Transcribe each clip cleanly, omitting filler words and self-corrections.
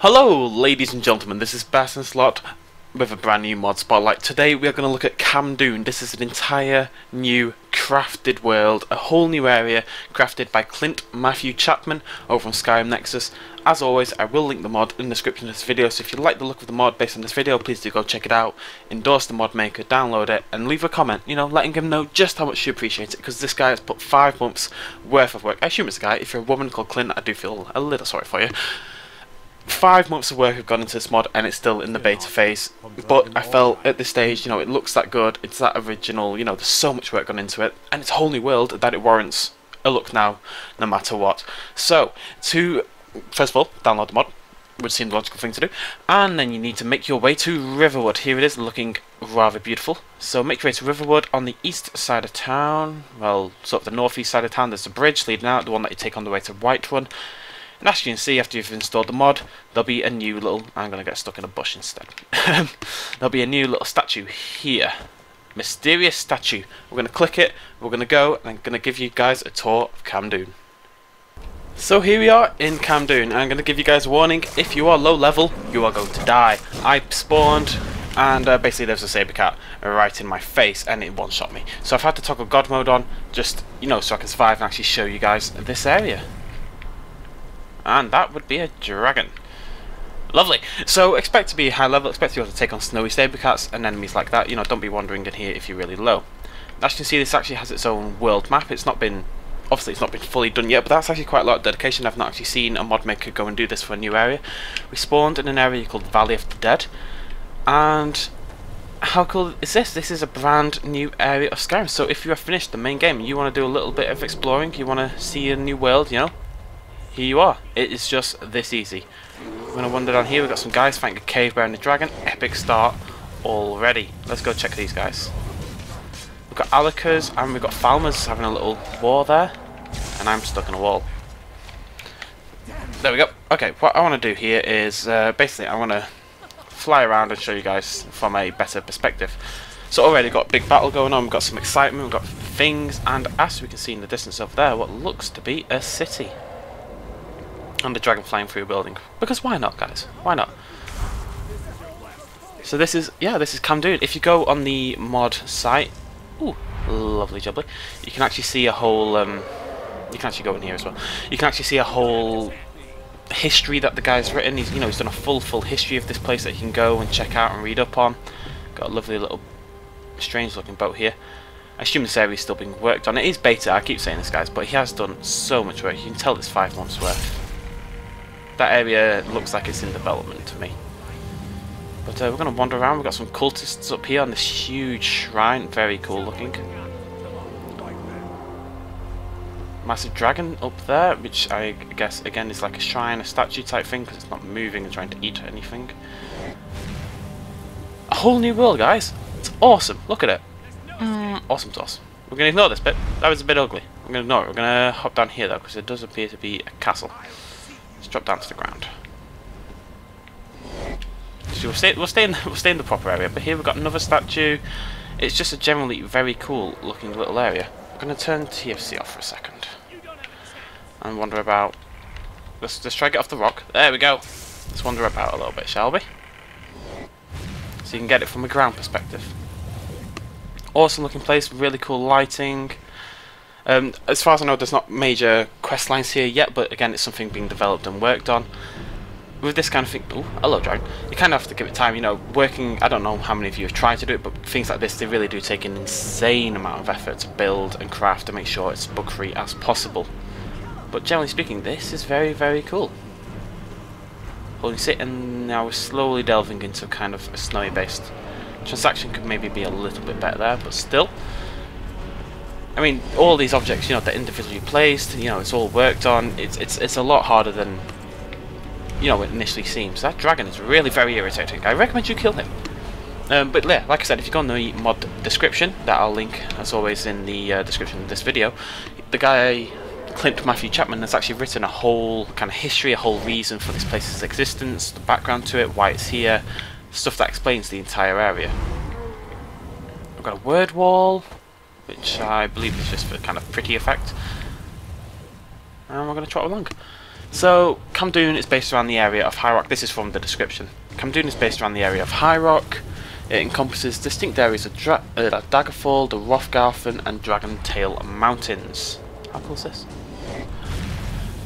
Hello ladies and gentlemen, this is Bass and Slot with a brand new mod spotlight. Today we are going to look at Kamdoon. This is an entire new crafted world, a whole new area crafted by Clint Matthew Chapman over on Skyrim Nexus. As always, I will link the mod in the description of this video, so if you like the look of the mod based on this video, please do go check it out, endorse the mod maker, download it, and leave a comment, letting him know just how much you appreciate it, because this guy has put 5 months worth of work. I assume it's a guy. If you're a woman called Clint, I do feel a little sorry for you. 5 months of work have gone into this mod and it's still in the beta phase, but I felt at this stage, it looks that good, it's that original, there's so much work gone into it, and it's a whole new world that it warrants a look now, no matter what. So, first of all, download the mod, would seem the logical thing to do, and then you need to make your way to Riverwood. Here it is, looking rather beautiful. So make your way to Riverwood on the east side of town, well, sort of the northeast side of town. There's a bridge leading out, the one that you take on the way to Whiterun. And as you can see, after you've installed the mod, there'll be a new little... I'm going to get stuck in a bush instead. There'll be a new little statue here. Mysterious statue. We're going to click it, we're going to go, and I'm going to give you guys a tour of Kamdoon. So here we are in Kamdoon, and I'm going to give you guys a warning. If you are low level, you are going to die. I spawned, and basically there's a saber cat right in my face, and it one-shot me. So I've had to toggle God mode on, just, so I can survive and actually show you guys this area. And that would be a dragon. Lovely. So expect to be high level, expect to be able to take on snowy saber cats and enemies like that. Don't be wandering in here if you're really low. As you can see, this actually has its own world map. Obviously it's not been fully done yet, but that's actually quite a lot of dedication. I've not actually seen a mod maker go and do this for a new area. We spawned in an area called Valley of the Dead, and how cool is this? This is a brand new area of Skyrim. So if you have finished the main game and you want to do a little bit of exploring, you want to see a new world, here you are. It is just this easy. We're going to wander down here. We've got some guys fighting a cave bear and a dragon. Epic start already. Let's go check these guys. We've got Alakas and we've got Falmers having a little war there. And I'm stuck in a wall. There we go. Okay, what I want to do here is basically I want to fly around and show you guys from a better perspective. So already got a big battle going on. We've got some excitement. We've got things. And as we can see in the distance over there, what looks to be a city. And a dragon flying through a building. Because why not, guys? Why not? So this is Kamdoon. If you go on the mod site, ooh, lovely jubbly, you can actually see a whole, you can actually go in here as well. You can actually see a whole history that the guy's written. He's done a full history of this place that you can go and check out and read up on. Got a lovely little, strange looking boat here. I assume this area is still being worked on. It is beta, I keep saying this, guys, but he has done so much work. You can tell it's 5 months worth. That area looks like it's in development to me. But we're going to wander around. We've got some cultists up here on this huge shrine. Very cool looking. Massive dragon up there, which I guess again is like a shrine, a statue type thing, because it's not moving and trying to eat anything. A whole new world, guys. It's awesome. Look at it. Awesome sauce. We're going to ignore this bit. That was a bit ugly. I'm going to ignore it. We're going to hop down here though, because it does appear to be a castle. Let's drop down to the ground. So we'll stay in the proper area, but here we've got another statue. It's just a generally very cool looking little area. I'm going to turn TFC off for a second and wander about. Let's try to get off the rock. There we go. Let's wander about a little bit, shall we? So you can get it from a ground perspective. Awesome looking place, really cool lighting. As far as I know, there's not major quest lines here yet, but again, it's something being developed and worked on. With this kind of thing, oh, hello dragon, you kind of have to give it time, working, I don't know how many of you have tried to do it, but things like this, they really do take an insane amount of effort to build and craft to make sure it's bug free as possible. But generally speaking, this is very, very cool. Holding sit, and now we're slowly delving into kind of a snowy based. Transaction could maybe be a little bit better there, but still. I mean, all these objects, they're individually placed, it's all worked on. It's a lot harder than, it initially seems. That dragon is really very irritating. I recommend you kill him. But yeah, like I said, if you go on the mod description, that I'll link, as always, in the description of this video, the guy, Clint Matthew Chapman, has actually written a whole kind of history, a whole reason for this place's existence, the background to it, why it's here, stuff that explains the entire area. I've got a word wall, which I believe is just for kind of pretty effect. And we're going to trot along. So, Kamdoon is based around the area of High Rock. This is from the description. Kamdoon is based around the area of High Rock. It encompasses distinct areas of Daggerfall, the Hrothgarten and Dragentail Mountains. How cool is this?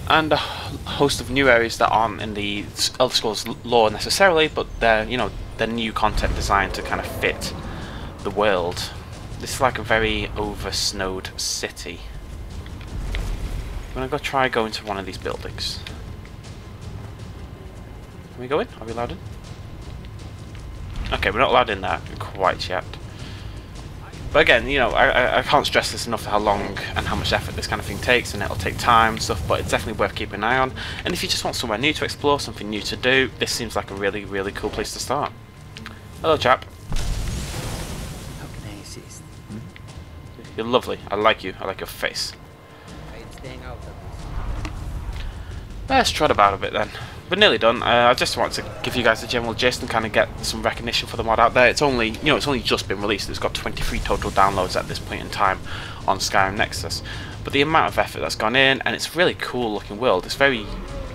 And a host of new areas that aren't in the Elder Scrolls lore necessarily, but they're, you know, they're new content designed to kind of fit the world. This is like a very over-snowed city. I'm gonna go try going to one of these buildings. Can we go in? Are we allowed in? Okay, we're not allowed in there quite yet. But again, you know, I can't stress this enough how long and how much effort this kind of thing takes, and it'll take time and stuff, but it's definitely worth keeping an eye on. And if you just want somewhere new to explore, something new to do, this seems like a really, really cool place to start. Hello, chap. How can I assist? You're lovely. I like you. I like your face. I'm staying out of this. Let's trot about a bit then. We're nearly done. I just want to give you guys a general gist and kind of get some recognition for the mod out there. It's only, you know, it's only just been released. It's got 23 total downloads at this point in time on Skyrim Nexus. But the amount of effort that's gone in, and it's a really cool looking world. It's very,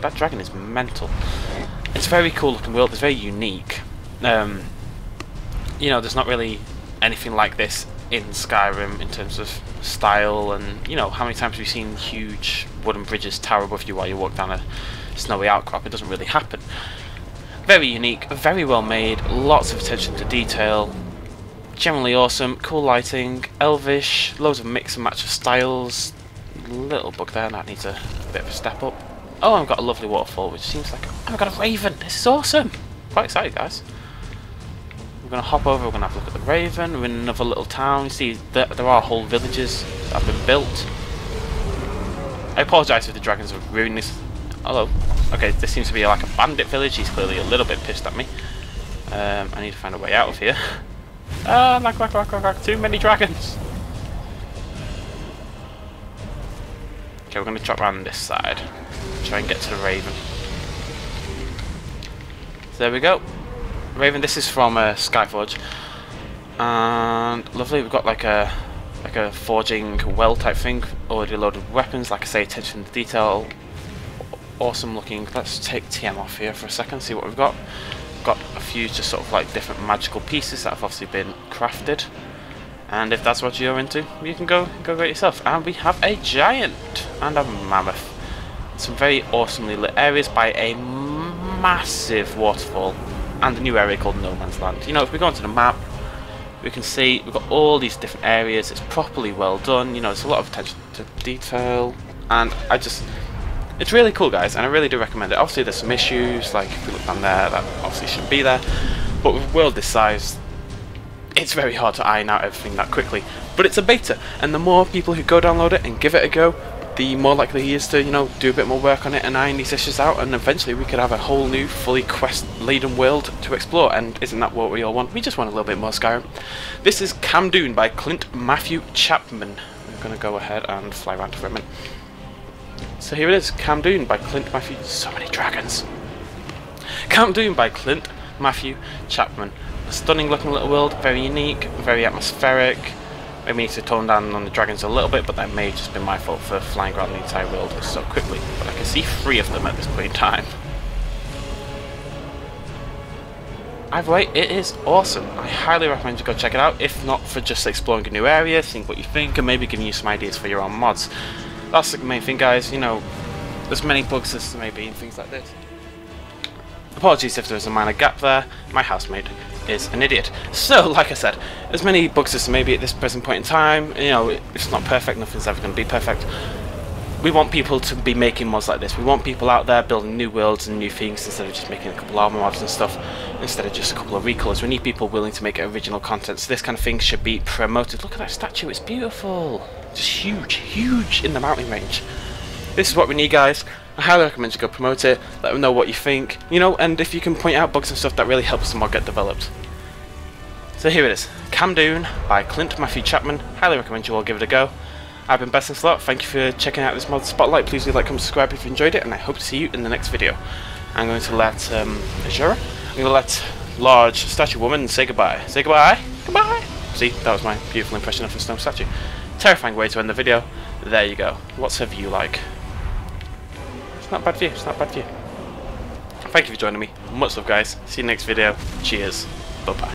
that dragon is mental. It's a very cool looking world. It's very unique. You know, there's not really anything like this in Skyrim in terms of style, and you know, how many times have you seen huge wooden bridges tower above you while you walk down a snowy outcrop? It doesn't really happen. Very unique, very well made, lots of attention to detail, generally awesome, cool lighting, elvish, loads of mix and match of styles. Little bug there, that needs a bit of a step up. Oh, I've got a lovely waterfall, which seems like, oh, I've got a raven. This is awesome. Quite excited, guys. We're going to hop over, we're going to have a look at the Raven. We're in another little town. You see, there are whole villages that have been built. I apologise if the dragons have ruined this. Hello. Okay, this seems to be like a bandit village. He's clearly a little bit pissed at me. I need to find a way out of here. Too many dragons. Okay, we're going to drop around this side. Try and get to the Raven. So there we go. Raven, this is from Skyforge, and lovely. We've got like a forging well type thing, already loaded weapons. Like I say, attention to detail, awesome looking. Let's take TM off here for a second, see what we've got. Got a few just sort of like different magical pieces that have obviously been crafted, and if that's what you're into, you can go get yourself. And we have a giant and a mammoth. Some very awesomely lit areas by a massive waterfall. And a new area called No Man's Land. You know, if we go onto the map, we can see we've got all these different areas. It's properly well done. You know, there's a lot of attention to detail, and it's really cool, guys. And I really do recommend it. Obviously, there's some issues, like if we look down there, that obviously shouldn't be there. But with a world this size, it's very hard to iron out everything that quickly. But it's a beta, and the more people who go download it and give it a go, the more likely he is to, you know, do a bit more work on it and iron these issues out, and eventually we could have a whole new, fully quest-laden world to explore. And isn't that what we all want? We just want a little bit more Skyrim. This is Kamdoon by Clint Matthew Chapman. We're going to go ahead and fly around for a minute. So here it is, Kamdoon by Clint Matthew. So many dragons. Kamdoon by Clint Matthew Chapman. A stunning looking little world, very unique, very atmospheric. Maybe we need to tone down on the dragons a little bit, but that may have just been my fault for flying around the entire world so quickly. But I can see 3 of them at this point in time. Either way, it is awesome. I highly recommend you go check it out, if not for just exploring a new area, seeing what you think, and maybe giving you some ideas for your own mods. That's the main thing, guys. You know, there's many bugs as there may be and things like this. Apologies if there's a minor gap there. My housemate is an idiot. So, like I said, as many bugs as there may be at this present point in time, you know, it's not perfect, nothing's ever going to be perfect. We want people to be making mods like this. We want people out there building new worlds and new things instead of just making a couple of armor mods and stuff, instead of just a couple of recolors. We need people willing to make original content, so this kind of thing should be promoted. Look at that statue, it's beautiful. Just huge, huge in the mountain range. This is what we need, guys. I highly recommend you go promote it, let them know what you think, you know, and if you can point out bugs and stuff, that really helps the mod get developed. So here it is, Kamdoon by Clint Matthew Chapman. Highly recommend you all give it a go. I've been Best in Slot. Thank you for checking out this mod spotlight. Please do like, comment, subscribe if you enjoyed it, and I hope to see you in the next video. I'm going to let Azura, I'm going to let large statue woman say goodbye. Say goodbye. Goodbye. See, that was my beautiful impression of a stone statue. Terrifying way to end the video. There you go. What's her view like? It's not a bad view. It's not a bad view. Thank you for joining me. Much love, guys. See you next video. Cheers. Bye bye.